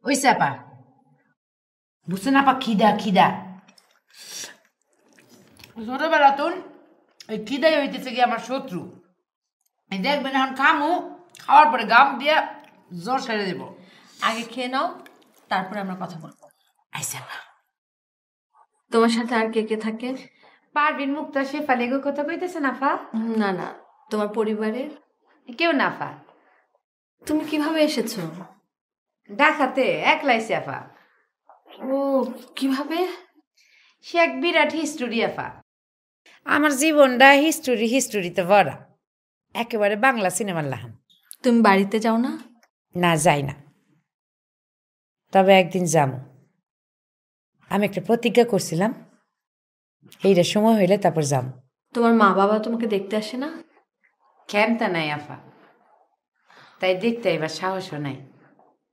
ওই চাপা বুঝছেন আপা খিদা খিদা ছোটবেলা তো ওই খিদাই হইতেছে কি আমার শত্রু দেখবেন এখন খামু খাওয়ার পরে গাম দিয়া জ্বর সেরে দেব আগে খেয়ে নাও তারপরে আমরা কথা বলবো আইসা তোমার সাথে আর কে কে থাকে পারবিন মুক্তা শেফালি এগো কথা কইতেছে নাফা না না তোমার পরিবারের কেউ নাফা তুমি কিভাবে এসেছো ঢাকাতে একলাই আফা ও কিভাবে সে এক বিরাট হিস্টোরি আফা আমার জীবনটা হিস্টোরিতে ভরা একেবারে বাংলা সিনেমার লাহান তুমি বাড়িতে যাও না না যাই না তবে একদিন যাবো আমি একটা প্রতিজ্ঞা করছিলাম এইটা সময় হইলে তারপর যাবো তোমার মা বাবা তোমাকে দেখতে আসে না কেমতা নাই আফা তাই দেখতে এবার সাহসও নাই